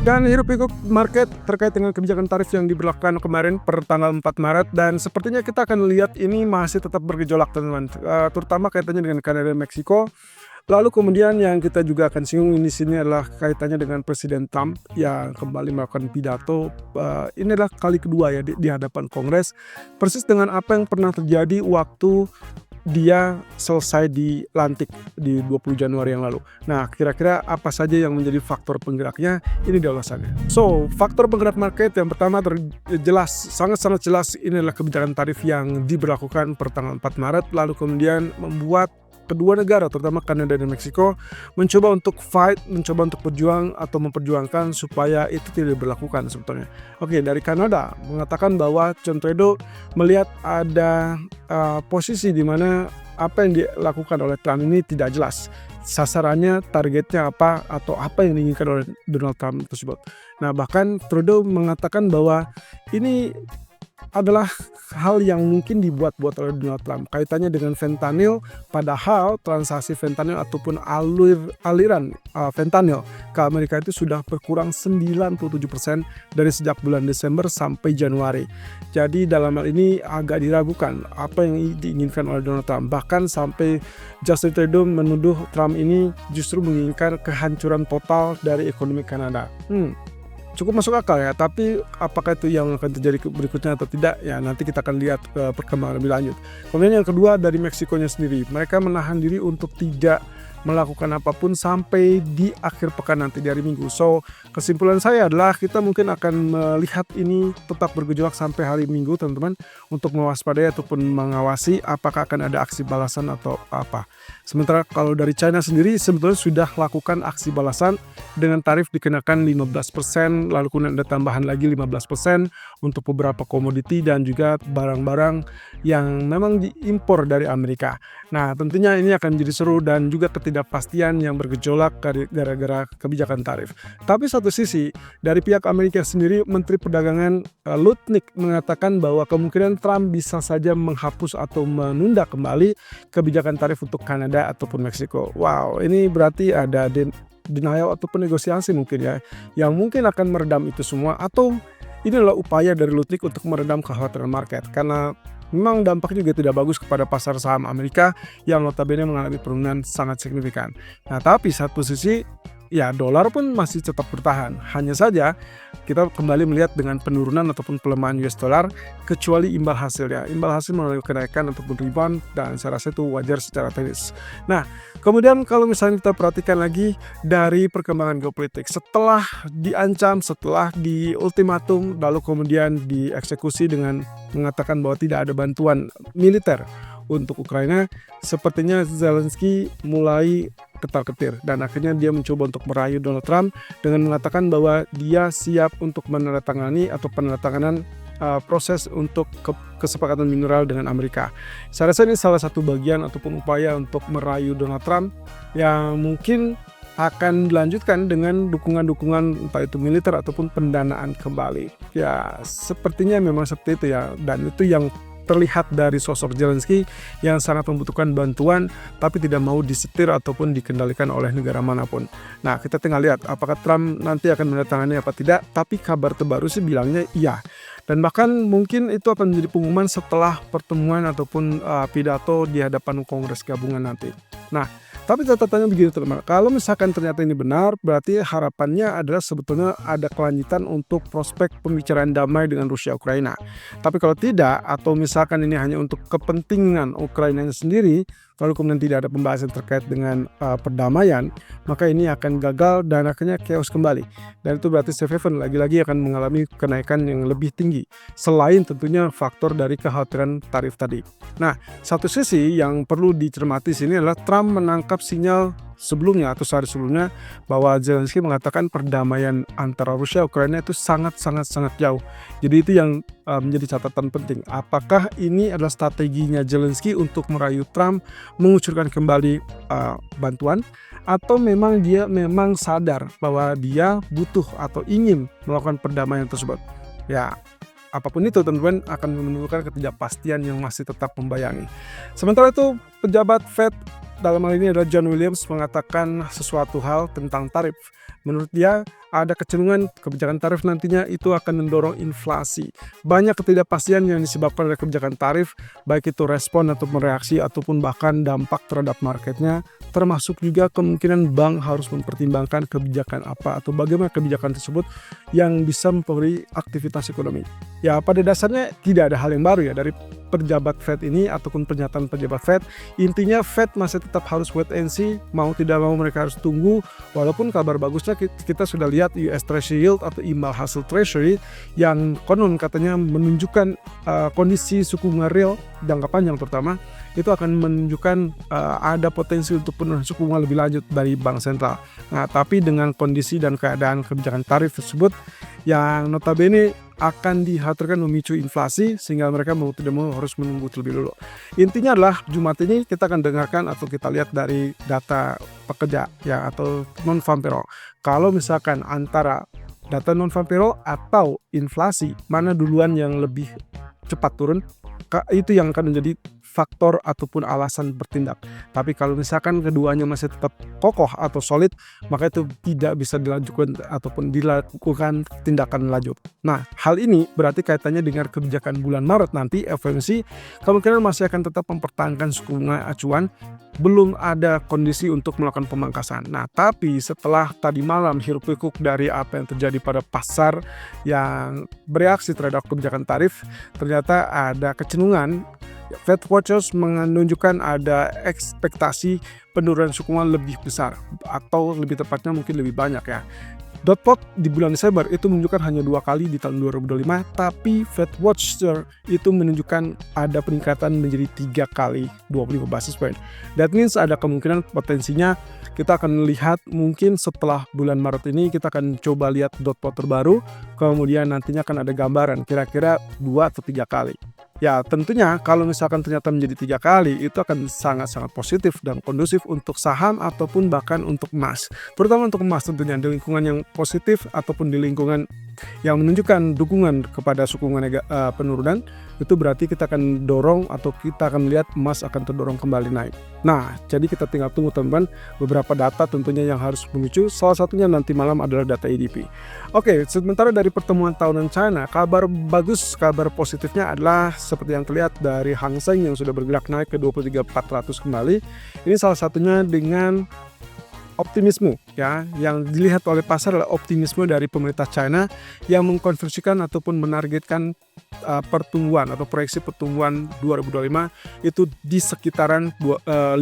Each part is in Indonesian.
Dan hiruk-pikuk market terkait dengan kebijakan tarif yang diberlakukan kemarin per tanggal 4 Maret dan sepertinya kita akan lihat ini masih tetap bergejolak teman-teman, terutama kaitannya dengan Kanada dan Meksiko. Lalu kemudian yang kita juga akan singgung di sini adalah kaitannya dengan Presiden Trump yang kembali melakukan pidato, ini adalah kali kedua ya di hadapan Kongres, persis dengan apa yang pernah terjadi waktu dia selesai dilantik di 20 Januari yang lalu. Nah, kira-kira apa saja yang menjadi faktor penggeraknya? Ini dia ulasannya. So, faktor penggerak market yang pertama jelas, sangat-sangat jelas ini adalah kebijakan tarif yang diberlakukan per tanggal 4 Maret, lalu kemudian membuat kedua negara, terutama Kanada dan Meksiko, mencoba untuk fight, mencoba untuk berjuang atau memperjuangkan supaya itu tidak diberlakukan sebetulnya. Oke, dari Kanada mengatakan bahwa John Trudeau melihat ada posisi di mana apa yang dilakukan oleh Trump ini tidak jelas. Sasarannya, targetnya apa, atau apa yang diinginkan oleh Donald Trump tersebut. Nah, bahkan Trudeau mengatakan bahwa ini adalah hal yang mungkin dibuat-buat oleh Donald Trump kaitannya dengan fentanyl, padahal transaksi fentanyl ataupun aliran fentanyl ke Amerika itu sudah berkurang 97% dari sejak bulan Desember sampai Januari. Jadi dalam hal ini agak diragukan apa yang diinginkan oleh Donald Trump, bahkan sampai Justin Trudeau menuduh Trump ini justru menginginkan kehancuran total dari ekonomi Kanada. Cukup masuk akal ya, tapi apakah itu yang akan terjadi berikutnya atau tidak ya nanti kita akan lihat perkembangan lebih lanjut. Kemudian yang kedua dari Meksikonya sendiri, mereka menahan diri untuk tidak melakukan apapun sampai di akhir pekan nanti di hari Minggu. So kesimpulan saya adalah kita mungkin akan melihat ini tetap bergejolak sampai hari Minggu teman-teman, untuk mewaspadai ataupun mengawasi apakah akan ada aksi balasan atau apa. Sementara kalau dari China sendiri sebetulnya sudah lakukan aksi balasan dengan tarif dikenakan 15%, lalu kemudian ada tambahan lagi 15% untuk beberapa komoditi dan juga barang-barang yang memang diimpor dari Amerika. Nah, tentunya ini akan jadi seru dan juga ketidakpastian yang bergejolak gara-gara kebijakan tarif. Tapi satu sisi, dari pihak Amerika sendiri, Menteri Perdagangan Lutnick mengatakan bahwa kemungkinan Trump bisa saja menghapus atau menunda kembali kebijakan tarif untuk Kanada ataupun Meksiko. Wow, ini berarti ada denial ataupun negosiasi mungkin ya, yang mungkin akan meredam itu semua, atau ini adalah upaya dari Lutnick untuk meredam kekhawatiran market, karena memang dampaknya juga tidak bagus kepada pasar saham Amerika yang notabene mengalami penurunan sangat signifikan. Nah, tapi satu sisi ya dolar pun masih tetap bertahan. Hanya saja kita kembali melihat dengan penurunan ataupun pelemahan US dollar, kecuali imbal hasilnya. Imbal hasil melalui kenaikan ataupun rebound, dan saya rasa itu wajar secara teknis. Nah, kemudian kalau misalnya kita perhatikan lagi dari perkembangan geopolitik, setelah diancam, setelah di ultimatum, lalu kemudian dieksekusi dengan mengatakan bahwa tidak ada bantuan militer untuk Ukraina, sepertinya Zelensky mulai ketar-ketir dan akhirnya dia mencoba untuk merayu Donald Trump dengan mengatakan bahwa dia siap untuk menandatangani atau penandatanganan proses untuk kesepakatan mineral dengan Amerika. Saya rasa ini salah satu bagian ataupun upaya untuk merayu Donald Trump yang mungkin akan dilanjutkan dengan dukungan-dukungan entah itu militer ataupun pendanaan kembali. Ya, sepertinya memang seperti itu ya, dan itu yang terlihat dari sosok Zelensky yang sangat membutuhkan bantuan tapi tidak mau disetir ataupun dikendalikan oleh negara manapun. Nah, kita tinggal lihat apakah Trump nanti akan menandatangani apa tidak, tapi kabar terbaru sih bilangnya iya. Dan bahkan mungkin itu akan menjadi pengumuman setelah pertemuan ataupun pidato di hadapan Kongres gabungan nanti. Nah, tapi catatannya begini teman-teman, kalau misalkan ternyata ini benar, berarti harapannya adalah sebetulnya ada kelanjutan untuk prospek pembicaraan damai dengan Rusia Ukraina. Tapi kalau tidak, atau misalkan ini hanya untuk kepentingan Ukraina sendiri, lalu kemudian tidak ada pembahasan terkait dengan perdamaian, maka ini akan gagal dan akhirnya chaos kembali. Dan itu berarti safe haven lagi-lagi akan mengalami kenaikan yang lebih tinggi, selain tentunya faktor dari kekhawatiran tarif tadi. Nah, satu sisi yang perlu dicermati sini adalah Trump menangkap sinyal sebelumnya atau sehari sebelumnya bahwa Zelensky mengatakan perdamaian antara Rusia dan Ukraina itu sangat jauh. Jadi itu yang menjadi catatan penting. Apakah ini adalah strateginya Zelensky untuk merayu Trump mengucurkan kembali bantuan, atau memang dia memang sadar bahwa dia butuh atau ingin melakukan perdamaian tersebut? Ya, apapun itu teman-teman akan menimbulkan ketidakpastian yang masih tetap membayangi. Sementara itu pejabat Fed dalam hal ini adalah John Williams mengatakan sesuatu hal tentang tarif. Menurut dia ada kecenderungan kebijakan tarif nantinya itu akan mendorong inflasi. Banyak ketidakpastian yang disebabkan oleh kebijakan tarif, baik itu respon atau reaksi ataupun bahkan dampak terhadap marketnya, termasuk juga kemungkinan bank harus mempertimbangkan kebijakan apa atau bagaimana kebijakan tersebut yang bisa mempengaruhi aktivitas ekonomi. Ya, pada dasarnya tidak ada hal yang baru ya dari pejabat Fed ini ataupun pernyataan pejabat Fed. Intinya Fed masih tetap harus wait and see, mau tidak mau mereka harus tunggu. Walaupun kabar bagusnya kita sudah lihat US Treasury Yield atau imbal hasil Treasury yang konon katanya menunjukkan kondisi suku bunga real jangka panjang terutama itu akan menunjukkan ada potensi untuk penurunan suku bunga lebih lanjut dari bank sentral. Nah, tapi dengan kondisi dan keadaan kebijakan tarif tersebut yang notabene akan dikhawatirkan memicu inflasi sehingga mereka mau tidak mau harus menunggu terlebih dulu. Intinya adalah Jumat ini kita akan dengarkan atau kita lihat dari data pekerja ya atau non farm payroll. Kalau misalkan antara data non farm payroll atau inflasi mana duluan yang lebih cepat turun, itu yang akan menjadi faktor ataupun alasan bertindak. Tapi kalau misalkan keduanya masih tetap kokoh atau solid, maka itu tidak bisa dilanjutkan ataupun dilakukan tindakan lanjut. Nah, hal ini berarti kaitannya dengan kebijakan bulan Maret nanti FOMC kemungkinan masih akan tetap mempertahankan suku bunga acuan, belum ada kondisi untuk melakukan pemangkasan. Nah, tapi setelah tadi malam hiruk-pikuk dari apa yang terjadi pada pasar yang bereaksi terhadap kebijakan tarif, ternyata ada kecenderungan Fed Watchers menunjukkan ada ekspektasi penurunan suku bunga lebih besar atau lebih tepatnya mungkin lebih banyak ya. Dot plot di bulan Desember itu menunjukkan hanya 2 kali di tahun 2025, tapi Fed Watcher itu menunjukkan ada peningkatan menjadi 3 kali 25 basis point. That means ada kemungkinan potensinya kita akan lihat mungkin setelah bulan Maret ini kita akan coba lihat dot plot terbaru, kemudian nantinya akan ada gambaran kira-kira 2 atau 3 kali. Ya tentunya kalau misalkan ternyata menjadi 3 kali itu akan sangat-sangat positif dan kondusif untuk saham ataupun bahkan untuk emas. Terutama untuk emas tentunya di lingkungan yang positif ataupun di lingkungan yang menunjukkan dukungan kepada suku bunga penurunan, itu berarti kita akan dorong atau kita akan lihat emas akan terdorong kembali naik. Nah, jadi kita tinggal tunggu teman-teman beberapa data tentunya yang harus memicu. Salah satunya nanti malam adalah data EDP. Oke, sementara dari pertemuan tahunan China, kabar bagus, kabar positifnya adalah seperti yang terlihat dari Hang Seng yang sudah bergerak naik ke 23.400 kembali. Ini salah satunya dengan optimisme ya yang dilihat oleh pasar adalah optimisme dari pemerintah China yang mengkonversikan ataupun menargetkan pertumbuhan atau proyeksi pertumbuhan 2025 itu di sekitaran 5%.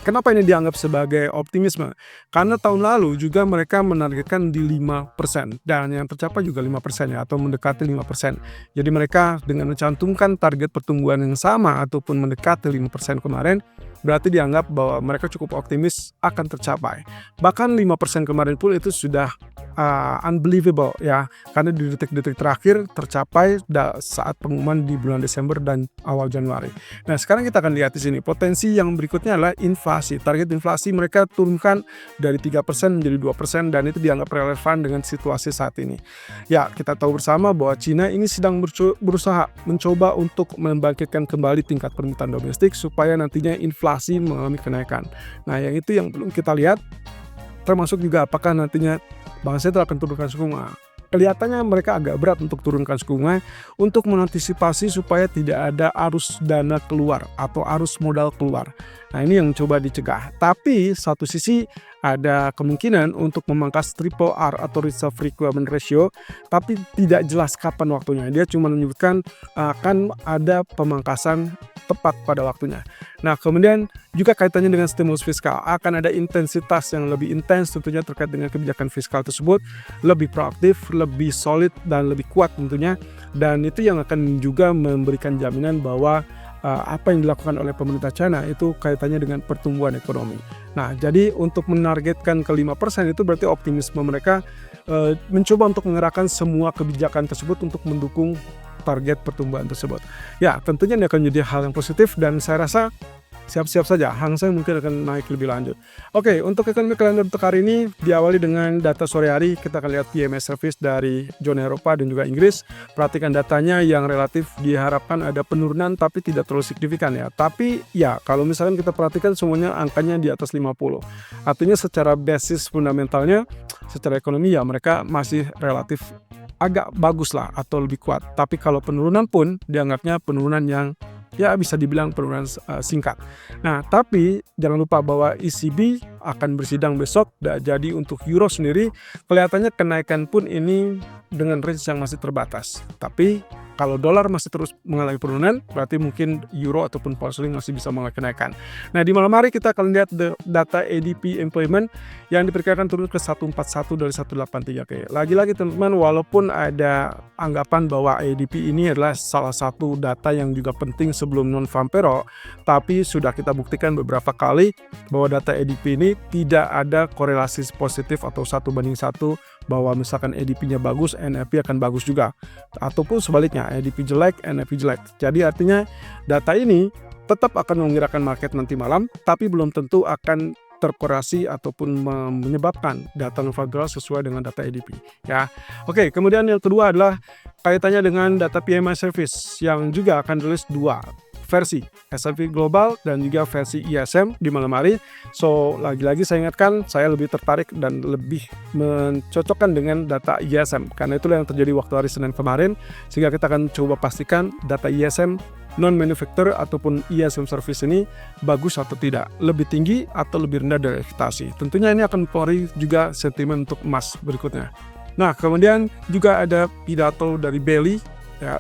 Kenapa ini dianggap sebagai optimisme? Karena tahun lalu juga mereka menargetkan di 5% dan yang tercapai juga 5% ya atau mendekati 5%. Jadi mereka dengan mencantumkan target pertumbuhan yang sama ataupun mendekati 5% kemarin, berarti dianggap bahwa mereka cukup optimis akan tercapai. Bahkan 5% kemarin pun itu sudah unbelievable ya, karena di detik-detik terakhir tercapai saat pengumuman di bulan Desember dan awal Januari. Nah, sekarang kita akan lihat di sini potensi yang berikutnya adalah inflasi. Target inflasi mereka turunkan dari 3% menjadi 2% dan itu dianggap relevan dengan situasi saat ini. Ya, kita tahu bersama bahwa Cina ini sedang berusaha mencoba untuk membangkitkan kembali tingkat permintaan domestik supaya nantinya inflasi mengalami kenaikan. Nah, yang itu yang belum kita lihat, termasuk juga apakah nantinya Bank Sentral akan turunkan suku bunga. Kelihatannya mereka agak berat untuk turunkan suku bunga untuk mengantisipasi supaya tidak ada arus dana keluar atau arus modal keluar. Nah, ini yang coba dicegah. Tapi satu sisi ada kemungkinan untuk memangkas triple R atau reserve requirement ratio, tapi tidak jelas kapan waktunya. Dia cuma menyebutkan akan ada pemangkasan tepat pada waktunya. Nah, kemudian juga kaitannya dengan stimulus fiskal, akan ada intensitas yang lebih intens tentunya terkait dengan kebijakan fiskal tersebut, lebih proaktif, lebih solid dan lebih kuat tentunya, dan itu yang akan juga memberikan jaminan bahwa apa yang dilakukan oleh pemerintah China itu kaitannya dengan pertumbuhan ekonomi. Nah, jadi untuk menargetkan ke 5% itu berarti optimisme mereka mencoba untuk mengerahkan semua kebijakan tersebut untuk mendukung target pertumbuhan tersebut. Ya, tentunya ini akan menjadi hal yang positif dan saya rasa siap-siap saja Hang Seng mungkin akan naik lebih lanjut. Oke, untuk ekonomi kalender untuk hari ini diawali dengan data sore hari. Kita akan lihat PMI service dari zona Eropa dan juga Inggris. Perhatikan datanya yang relatif diharapkan ada penurunan tapi tidak terlalu signifikan ya. Tapi ya kalau misalkan kita perhatikan semuanya angkanya di atas 50. Artinya secara basis fundamentalnya secara ekonomi ya mereka masih relatif agak bagus lah atau lebih kuat. Tapi kalau penurunan pun dianggapnya penurunan yang ya bisa dibilang penurunan singkat. Nah, tapi jangan lupa bahwa ECB akan bersidang besok. Jadi untuk euro sendiri kelihatannya kenaikan pun ini dengan range yang masih terbatas. Tapi kalau dolar masih terus mengalami penurunan, berarti mungkin euro ataupun pound sterling masih bisa mengalami kenaikan. Nah, di malam hari kita akan lihat data ADP employment yang diperkirakan turun ke 141 dari 183. Oke, lagi-lagi teman-teman, walaupun ada anggapan bahwa ADP ini adalah salah satu data yang juga penting sebelum non-farm payroll, tapi sudah kita buktikan beberapa kali bahwa data ADP ini tidak ada korelasi positif atau 1:1 bahwa misalkan ADP-nya bagus, NFP akan bagus juga. Ataupun sebaliknya, ADP jelek, NFP jelek. Jadi artinya data ini tetap akan menggerakkan market nanti malam, tapi belum tentu akan terkorelasi ataupun menyebabkan data non-farm payroll sesuai dengan data ADP. Ya, oke. Kemudian yang kedua adalah kaitannya dengan data PMI service yang juga akan rilis dua versi, S&P Global dan juga versi ISM di malam hari. So, lagi-lagi saya ingatkan, saya lebih tertarik dan lebih mencocokkan dengan data ISM karena itulah yang terjadi waktu hari Senin kemarin, sehingga kita akan coba pastikan data ISM non-manufacturer ataupun ISM service ini bagus atau tidak, lebih tinggi atau lebih rendah dari ekspektasi. Tentunya ini akan mempengaruhi juga sentimen untuk emas berikutnya. Nah, kemudian juga ada pidato dari Bailey, ya,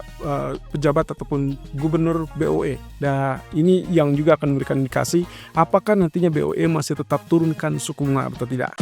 pejabat ataupun gubernur BOE. Nah, ini yang juga akan memberikan indikasi apakah nantinya BOE masih tetap turunkan suku bunga atau tidak.